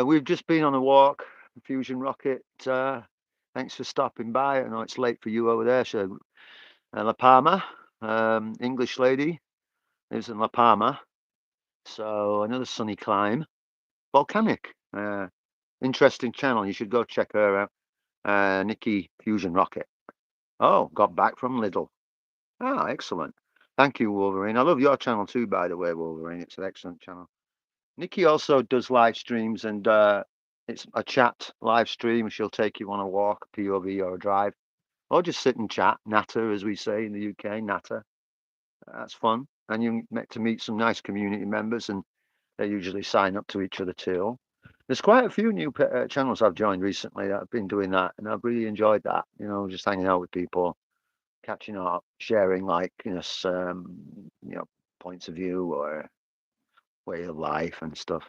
We've just been on a walk, Fusion Rocket. Thanks for stopping by. I know it's late for you over there. So, La Palma, English lady, lives in La Palma. So, another sunny climb. Volcanic. Interesting channel. You should go check her out. Nikki Fusion Rocket. Oh, got back from Lidl. Ah, excellent. Thank you, Wolverine. I love your channel too, by the way, Wolverine. It's an excellent channel. Nikki also does live streams, and it's a chat live stream. She'll take you on a walk, POV, or a drive, or just sit and chat. Natter, as we say in the UK, natter. That's fun. And you get to meet some nice community members, and they usually sign up to each other too. There's quite a few new channels I've joined recently that have been doing that, and I've really enjoyed that. Just hanging out with people, catching up, sharing like points of view or way of life and stuff.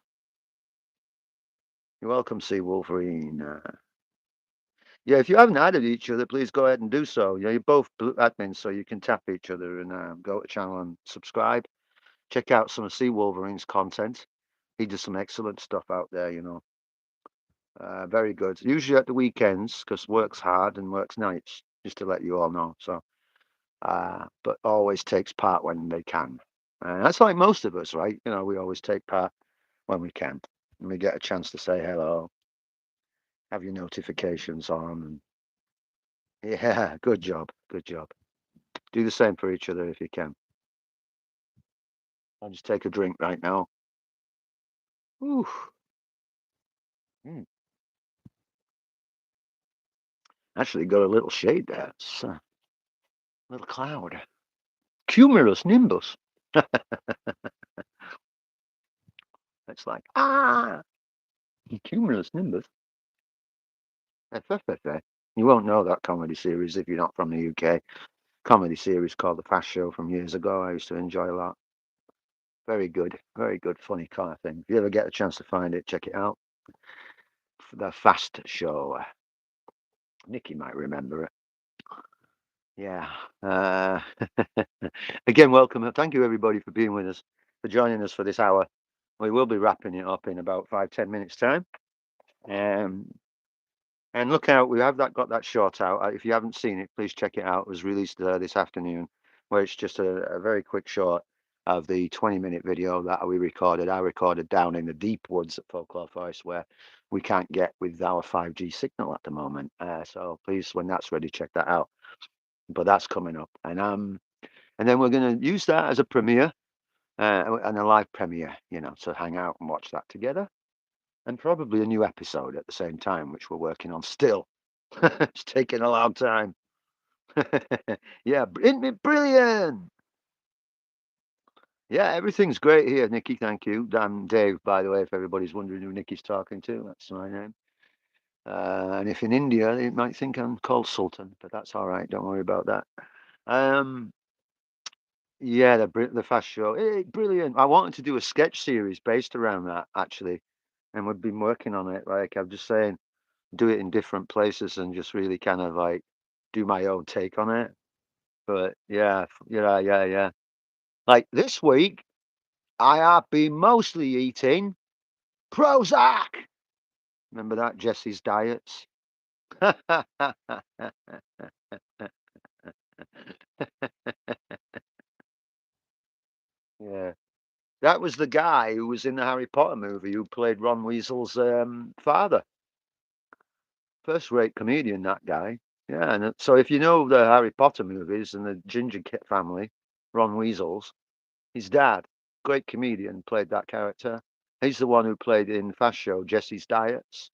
You're welcome, Sea Wolverine. Yeah, if you haven't added each other, please go ahead and do so. You're both admins, so you can tap each other and go to the channel and subscribe. Check out some of Sea Wolverine's content. He does some excellent stuff out there, very good. Usually at the weekends, because works hard and works nights, just to let you all know. So, but always takes part when they can. And that's like most of us, right? We always take part when we can. And we get a chance to say hello, have your notifications on. And yeah, good job. Good job. Do the same for each other if you can. I'll just take a drink right now. Ooh. Mm. Actually, got a little shade there. It's a little cloud. Cumulus nimbus. It's like, cumulus nimbus. You won't know that comedy series if you're not from the UK. Comedy series called The Fast Show from years ago. I used to enjoy a lot. Very good, funny kind of thing. If you ever get a chance to find it, check it out. The Fast Show. Nikki might remember it. Yeah. Again, welcome. Thank you, everybody, for being with us, for joining us for this hour. We will be wrapping it up in about 5-10 minutes' time. And look out, we have got that short out. If you haven't seen it, please check it out. It was released this afternoon, where it's just a very quick short of the 20-minute video that we recorded. I recorded down in the deep woods at Folklore Forest, where we can't get with our 5G signal at the moment. So please, when that's ready, check that out. But that's coming up, and then we're going to use that as a premiere and a live premiere, to hang out and watch that together. And probably a new episode at the same time, which we're working on still. It's taking a long time. Yeah, isn't it brilliant? Yeah, everything's great here, Nikki. Thank you. I'm Dave, by the way, if everybody's wondering who Nikki's talking to, that's my name. And if in India, they might think I'm called Sultan, but that's all right. Don't worry about that. Yeah, the fast show. Brilliant. I wanted to do a sketch series based around that actually, and we've been working on it. Like I'm just saying, do it in different places and just really kind of like do my own take on it. But yeah, yeah. Like this week, I have been mostly eating Prozac. Remember that Jesse's diets? Yeah, that was the guy who was in the Harry Potter movie who played Ron Weasel's father. First rate comedian, that guy. Yeah, and so if you know the Harry Potter movies and the Ginger Kid family, Ron Weasel's, his dad, great comedian, played that character. He's the one who played in Fast Show Jesse's Diets.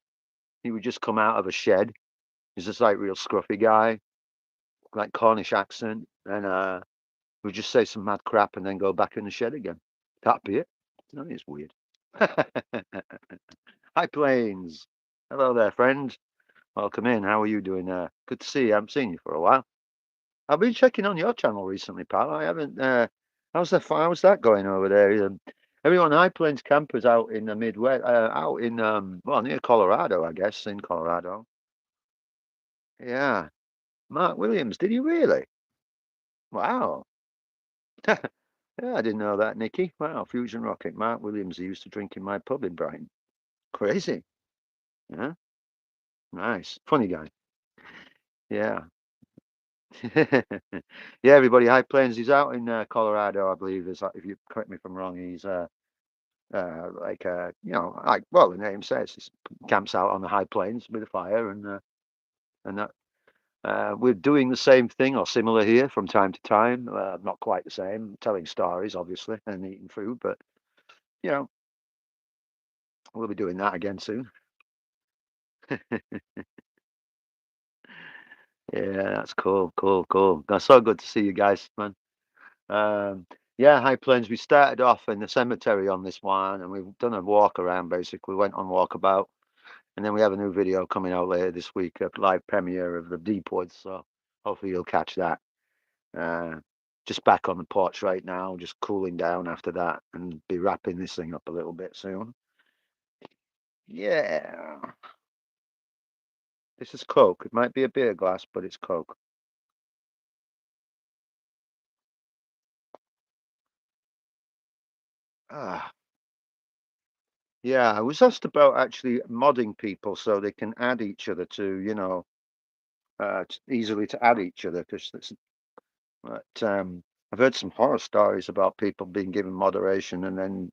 He would just come out of a shed. He's just like real scruffy guy, like Cornish accent, and would just say some mad crap and then go back in the shed again. That'd be it. No, it's weird. Hi, Plains. Hello there, friend. Welcome in. How are you doing there? Good to see you. I haven't seen you for a while. I've been checking on your channel recently, pal. I haven't. How's that going over there? Everyone, High Plains campers out in the Midwest, out in well near Colorado, I guess, in Colorado. Yeah, Mark Williams. Did he really? Wow. Yeah, I didn't know that, Nicky. Wow, Fusion Rocket. Mark Williams. He used to drink in my pub in Brighton. Crazy. Yeah, nice. Funny guy. Yeah. Yeah, everybody. High Plains. He's out in Colorado, I believe. Is if you correct me if I'm wrong. He's like you know, like well, the name says, he camps out on the high plains with a fire, and that we're doing the same thing or similar here from time to time. Not quite the same, telling stories, obviously, and eating food, but you know, we'll be doing that again soon. Yeah, that's cool, cool. That's so good to see you guys, man. Um, yeah, High Plains. We started off in the cemetery on this one, and we've done a walk around. Basically, went on walkabout. And then we have a new video coming out later this week, a live premiere of the Deep Woods. So hopefully you'll catch that. Uh, just back on the porch right now, just cooling down after that, and be wrapping this thing up a little bit soon. Yeah, this is Coke. It might be a beer glass, but it's Coke. Ah, yeah. I was asked about actually modding people so they can add each other to, easily to add each other because but I've heard some horror stories about people being given moderation and then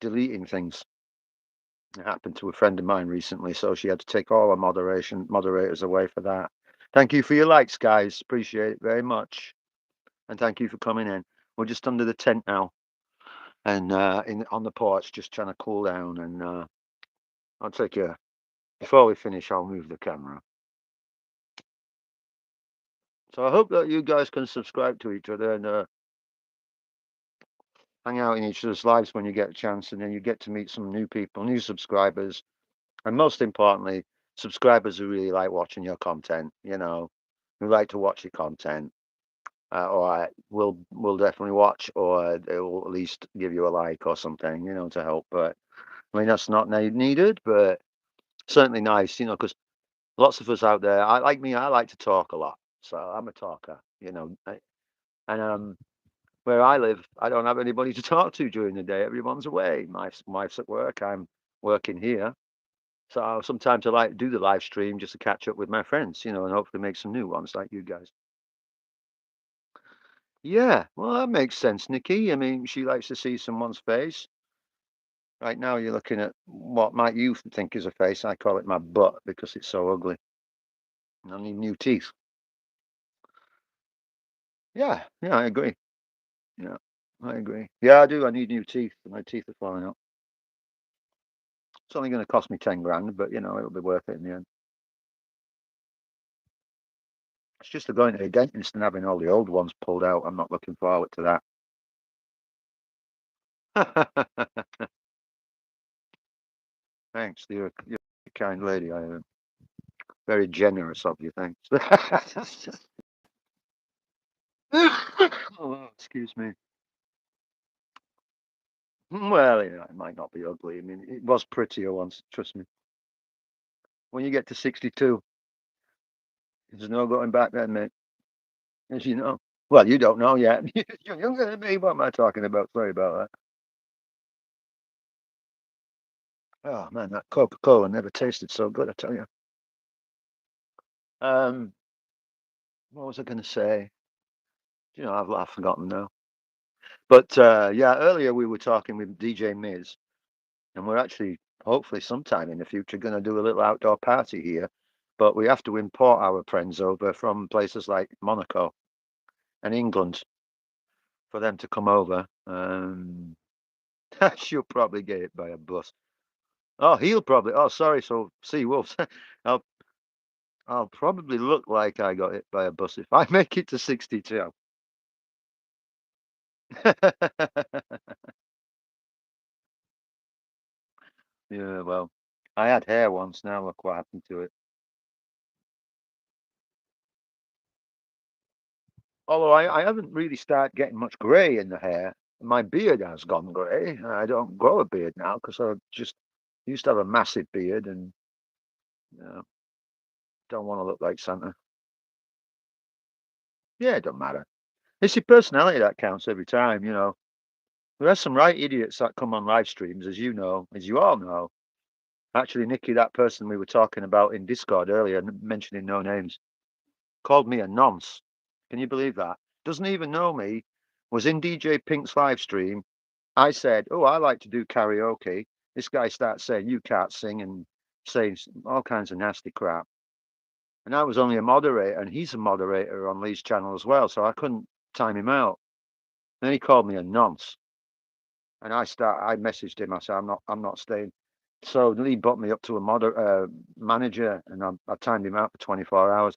deleting things. It happened to a friend of mine recently, so she had to take all her moderators away for that. Thank you for your likes, guys. Appreciate it very much, and thank you for coming in. We're just under the tent now, and in on the porch, just trying to cool down. And I'll take a before we finish. I'll move the camera. So I hope that you guys can subscribe to each other and hang out in each other's lives when you get a chance, and then you get to meet some new people, new subscribers, and most importantly, subscribers who really like watching your content, who like to watch your content, or will definitely watch, or they will at least give you a like or something, to help. But I mean, that's not needed, but certainly nice, because lots of us out there, I like me, I like to talk a lot, so I'm a talker, and where I live, I don't have anybody to talk to during the day. Everyone's away. My wife's at work. I'm working here. So sometimes I like to do the live stream just to catch up with my friends, and hopefully make some new ones like you guys. Yeah, well, that makes sense, Nikki. I mean, she likes to see someone's face. Right now, you're looking at what might you think is a face. I call it my butt because it's so ugly. I need new teeth. Yeah, I agree. Yeah, I agree. Yeah, I do. I need new teeth. My teeth are falling out. It's only going to cost me 10 grand, but it'll be worth it in the end. It's just the going to the dentist and having all the old ones pulled out. I'm not looking forward to that. Thanks. You're a kind lady. I am very generous of you. Thanks. Oh, excuse me. Well, yeah, it might not be ugly. I mean, it was prettier once, trust me. When you get to 62, there's no going back then, mate, as you know. Well, you don't know yet. You're younger than me. What am I talking about? Sorry about that. Oh, man, that Coca-Cola never tasted so good, I tell you. Um, what was I going to say? You know, I've forgotten now. But yeah, earlier we were talking with DJ Miz, and we're actually, hopefully, sometime in the future, going to do a little outdoor party here. But we have to import our friends over from places like Monaco and England for them to come over. She'll probably get it by a bus. Oh, he'll probably. Oh, sorry. So, see, Wolves. I'll I'll probably look like I got hit by a bus if I make it to 62. Yeah, well, I had hair once. Now look what happened to it. Although I haven't really started getting much grey in the hair. My beard has gone grey. I don't grow a beard now because I just used to have a massive beard and don't want to look like Santa. Yeah, it don't matter. It's your personality that counts every time, you know. There are some right idiots that come on live streams, as you know, as you all know. Actually, Nikki, that person we were talking about in Discord earlier, mentioning no names, called me a nonce. Can you believe that? Doesn't even know me. Was in DJ Pink's live stream. I said, "Oh, I like to do karaoke." This guy starts saying, "You can't sing," and saying all kinds of nasty crap. And I was only a moderator, and he's a moderator on Lee's channel as well, so I couldn't time him out. Then he called me a nonce. And I messaged him. I said, I'm not staying. So Lee brought me up to a manager, and I timed him out for 24 hours.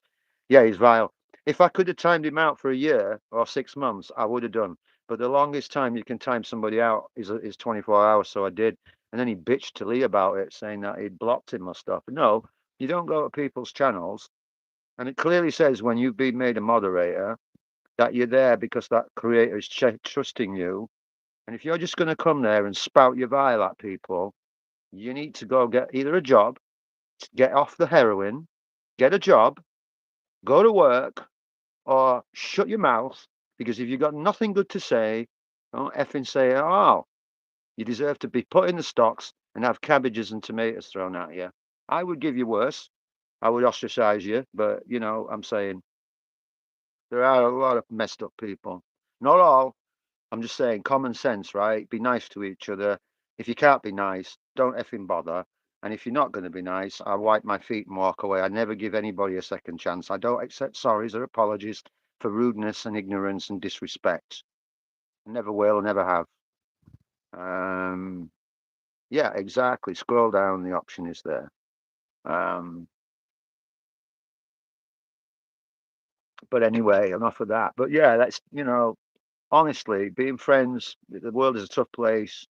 Yeah, he's vile. If I could have timed him out for a year or 6 months, I would have done. But the longest time you can time somebody out is 24 hours. So I did. And then he bitched to Lee about it, saying that he'd blocked him or stuff. No, you don't go to people's channels. And it clearly says when you've been made a moderator that you're there because that creator is trusting you, and if you're just going to come there and spout your vile at people, you need to go get either a job, get off the heroin, get a job, go to work, or shut your mouth. Because if you've got nothing good to say, don't effing say, oh, you deserve to be put in the stocks and have cabbages and tomatoes thrown at you. I would give you worse. I would ostracize you. But, you know, I'm saying there are a lot of messed up people. Not all, I'm just saying common sense, right? Be nice to each other. If you can't be nice, don't effing bother. And if you're not going to be nice, I wipe my feet and walk away. I never give anybody a second chance. I don't accept sorries or apologies for rudeness and ignorance and disrespect. Never will, never have. Um, yeah, exactly. Scroll down, the option is there. Um, but anyway, enough of that. But yeah, that's, you know, honestly, being friends, the world is a tough place.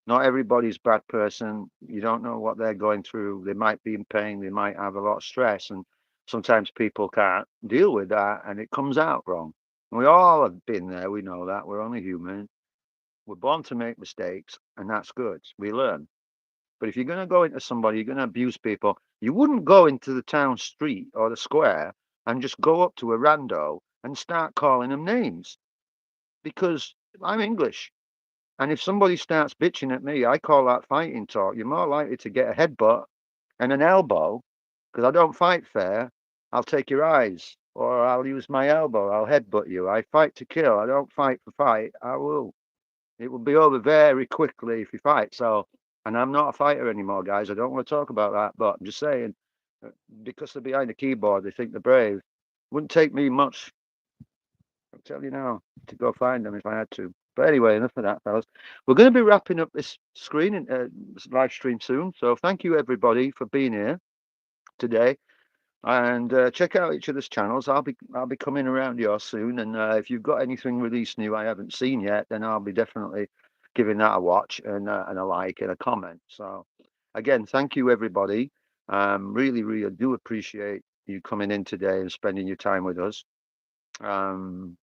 Not everybody's a bad person. You don't know what they're going through. They might be in pain. They might have a lot of stress. And sometimes people can't deal with that and it comes out wrong. We all have been there. We know that. We're only human. We're born to make mistakes and that's good. We learn. But if you're going to go into somebody, you're going to abuse people, you wouldn't go into the town street or the square and just go up to a rando and start calling them names because I'm English. And if somebody starts bitching at me, I call that fighting talk. You're more likely to get a headbutt and an elbow because I don't fight fair. I'll take your eyes or I'll use my elbow. I'll headbutt you. I fight to kill. I don't fight for fight. I will. It will be over very quickly if you fight. So, and I'm not a fighter anymore, guys. I don't want to talk about that, but I'm just saying because they're behind the keyboard, they think they're brave. Wouldn't take me much, I'll tell you now, to go find them if I had to. But anyway, enough of that, fellas. We're going to be wrapping up this screening live stream soon. So thank you everybody for being here today, and check out each other's channels. I'll be coming around yours soon, and if you've got anything released new I haven't seen yet, then I'll be definitely giving that a watch and a like and a comment. So again, thank you everybody. Really, really do appreciate you coming in today and spending your time with us. Um,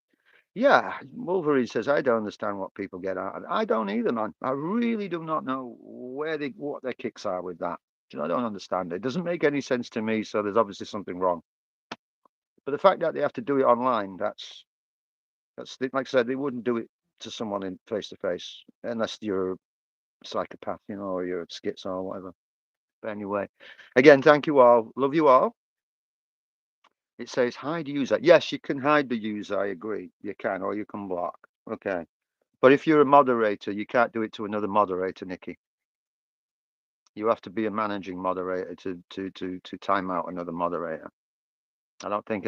Yeah, Wolverine says, I don't understand what people get out of it. I don't either, man. I really do not know what their kicks are with that. I don't understand it. It doesn't make any sense to me, so there's obviously something wrong. But the fact that they have to do it online, like I said, they wouldn't do it to someone in face to face unless you're a psychopath, or you're a schizo or whatever. But anyway, again, thank you all. Love you all. It says hide user. Yes, you can hide the user. I agree. You can, or you can block. Okay. But if you're a moderator, you can't do it to another moderator, Nikki. You have to be a managing moderator to time out another moderator. I don't think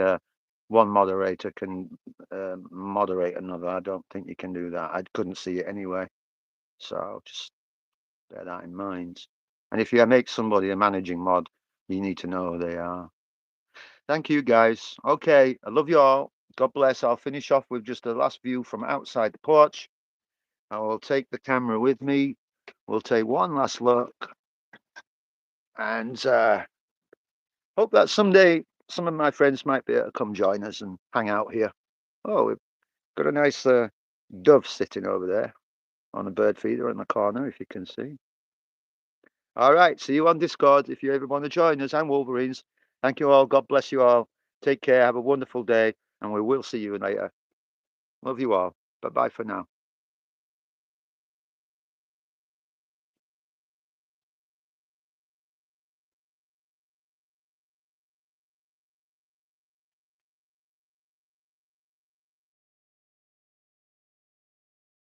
one moderator can moderate another. I don't think you can do that. I couldn't see it anyway. So just bear that in mind. And if you make somebody a managing mod, you need to know who they are. Thank you, guys. Okay, I love you all. God bless. I'll finish off with just a last view from outside the porch. I will take the camera with me. We'll take one last look and hope that someday some of my friends might be able to come join us and hang out here. Oh, we've got a nice dove sitting over there on a bird feeder in the corner, if you can see. All right, see you on Discord if you ever want to join us. I'm Wolverines. Thank you all. God bless you all. Take care. Have a wonderful day, and we will see you later. Love you all. Bye bye for now.